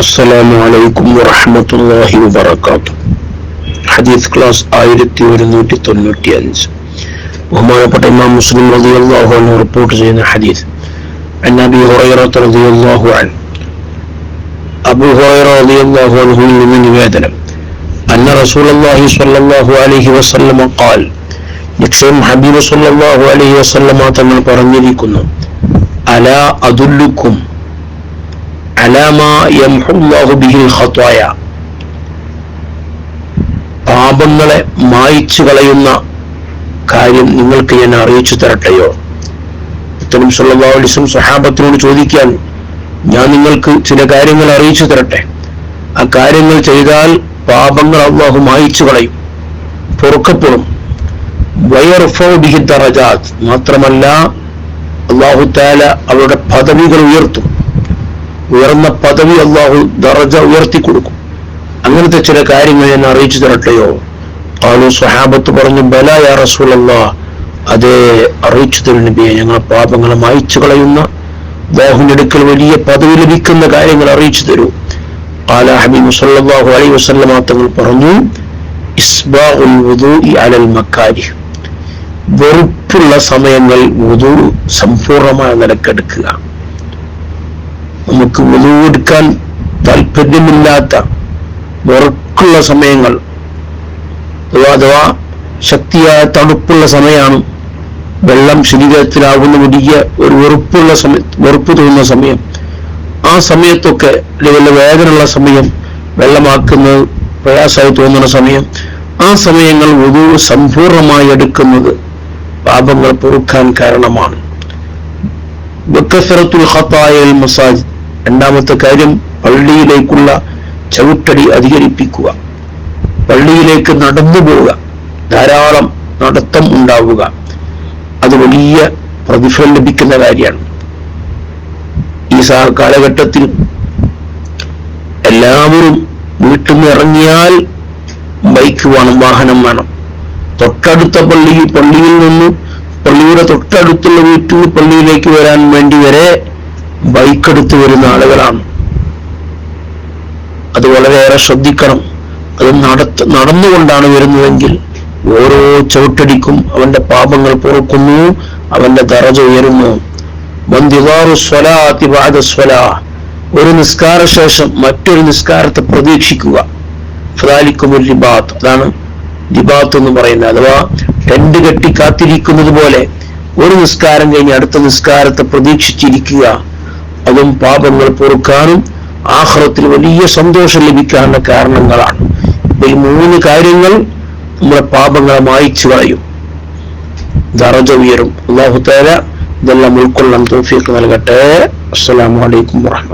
السلام عليكم ورحمة الله وبركاته. حديث كلاس 1195. ബഹുമാനപ്പെട്ട ഇമാം മുസ്ലിം റളിയല്ലാഹു അൻഹു റിപ്പോർട്ട് ചെയ്യുന്ന ഹദീസ് عن أبي هريرة رضي الله عنه. അബൂ ഹുറൈറ റളിയല്ലാഹു അൻഹുവിൽ നിന്ന് നിവേദനം, അന്ന റസൂലുള്ളാഹി സ്വല്ലല്ലാഹു അലൈഹി വസല്ലം ഖാൽ, നിശ്ചയം ഹബീബ് സ്വല്ലല്ലാഹു അലൈഹി വസല്ലം തങ്ങൾ പറഞ്ഞിരിക്കുന്നു, അലാ അദുല്ലുക്കും അലാ മാ യംഹുല്ലാഹു ബിഹിൽ ഖതായ, പാപങ്ങളെ മായ്ച്ചു കളയുന്ന കാര്യം നിങ്ങൾക്ക് ഞാൻ അറിയിച്ചു തരട്ടെയോ? മുത്തനബി സല്ലല്ലാഹു അലൈഹി വസല്ലം സ്വഹാബത്തിനോട് ചോദിക്കാൻ, ഞാൻ നിങ്ങൾക്ക് ചില കാര്യങ്ങൾ അറിയിച്ചു തരട്ടെ, ആ കാര്യങ്ങൾ ചെയ്താൽ പാപങ്ങൾ അല്ലാഹു മായ്ച്ചു കളയും, പൊറുക്കപ്പെടും. വയർഫഉ ബിഹി ദറജാത്ത്, മാത്രമല്ല അല്ലാഹു തആല അവരുടെ പദവികൾ ഉയർത്തും. ഉയർന്ന പദവി അല്ലാഹു ദറജ ഉയർത്തി കൊടുക്കും. അങ്ങനത്തെ ചില കാര്യങ്ങൾ ഞാൻ അറിയിച്ചു തരട്ടെയോ? ഖാലു, സ്വഹാബത്ത് പറഞ്ഞു, ബലാ യാ റസൂലല്ലാഹ്, അതേ അറിയിച്ചു തരും നബിയെ, ഞങ്ങളെ പാപങ്ങളെ മായ്ച്ചു കളയുന്ന അല്ലാഹുവിന്റെ അടുക്കൽ വലിയ പദവി ലഭിക്കുന്ന കാര്യങ്ങൾ അറിയിച്ചു തരൂ. ഖാല ഹബീബ് സല്ലല്ലാഹു അലൈഹി വസല്ലം തങ്ങൾ പറഞ്ഞു, ഇസ്ബാഉൽ വുദൂഇ അലൽ മക്കാരിഹ്, വെറുപ്പുള്ള സമയങ്ങൾ വുദൂ സമ്പൂർണ്ണമായ നിലക്കെടുക്കുക. നമുക്ക് വുദൂ എടുക്കാൻ താല്പര്യമില്ലാത്ത വെറുപ്പുള്ള സമയങ്ങൾ, അഥവാ ശക്തിയായ തണുപ്പുള്ള സമയമാണ്, വെള്ളം ശരീരത്തിലാകുന്ന വലിയ ഒരു വെറുപ്പ് തോന്നുന്ന സമയം, ആ സമയത്തൊക്കെ വല്ല വേദനയുള്ള സമയം, വെള്ളമാക്കുന്നത് പ്രയാസമായി തോന്നുന്ന സമയം, ആ സമയങ്ങൾ വുദൂ സമ്പൂർണ്ണമായി എടുക്കുന്നത് പാപങ്ങൾ പൊറുക്കാൻ കാരണമാണ്. വകസറത്തുൽ ഖതായൽ മസാജിദ്, രണ്ടാമത്തെ കാര്യം പള്ളിയിലേക്കുള്ള ചവിട്ടടി അധികരിപ്പിക്കുക. പള്ളിയിലേക്ക് നടന്നു പോവുക, ധാരാളം നടത്തം ഉണ്ടാവുക, അത് വലിയ പ്രതിഫലം ലഭിക്കുന്ന കാര്യമാണ്. ഈ കാലഘട്ടത്തിൽ എല്ലാവരും വീട്ടിൽ നിന്ന് ഇറങ്ങിയാൽ ബൈക്ക് വേണം, വാഹനം വേണം. തൊട്ടടുത്ത പള്ളിയിൽ നിന്ന്, പള്ളിയുടെ തൊട്ടടുത്തുള്ള വീട്ടിൽ നിന്ന് പള്ളിയിലേക്ക് വരാൻ വേണ്ടി വരെ ബൈക്ക് എടുത്ത് വരുന്ന ആളുകളാണ്. അത് വളരെയേറെ ശ്രദ്ധിക്കണം. അത് നടന്നുകൊണ്ടാണ് വരുന്നതെങ്കിൽ ഓരോ ചവിട്ടടിക്കും അവന്റെ പാപങ്ങൾ പൊറുക്കുന്നു, അവന്റെ ദറജ ഉയരുന്നു. ഒരു നിസ്കാര ശേഷം മറ്റൊരു നിസ്കാരത്തെ പ്രതീക്ഷിക്കുക. അതാണ് രിബാത്ത് എന്ന് പറയുന്നത്. അഥവാ ടെന്റ് കെട്ടി കാത്തിരിക്കുന്നത് പോലെ ഒരു നിസ്കാരം കഴിഞ്ഞ് അടുത്ത നിസ്കാരത്തെ പ്രതീക്ഷിച്ചിരിക്കുക. അതും പാപങ്ങൾ പൊറുക്കാനും ആഖിറത്തിൽ വലിയ സന്തോഷം ലഭിക്കാനുള്ള കാരണങ്ങളാണ്. ഈ മൂന്ന് കാര്യങ്ങൾ നമ്മുടെ പാപങ്ങളെ മായ്ച്ചു കളയും, ദറജ ഉയരും. അല്ലാഹു തആല ഇതെല്ലാം ഉൾക്കൊള്ളാൻ തൗഫീഖ് നൽകട്ടെ. അസ്സലാമു അലൈക്കും വറഹ്മത്തുള്ളാഹി.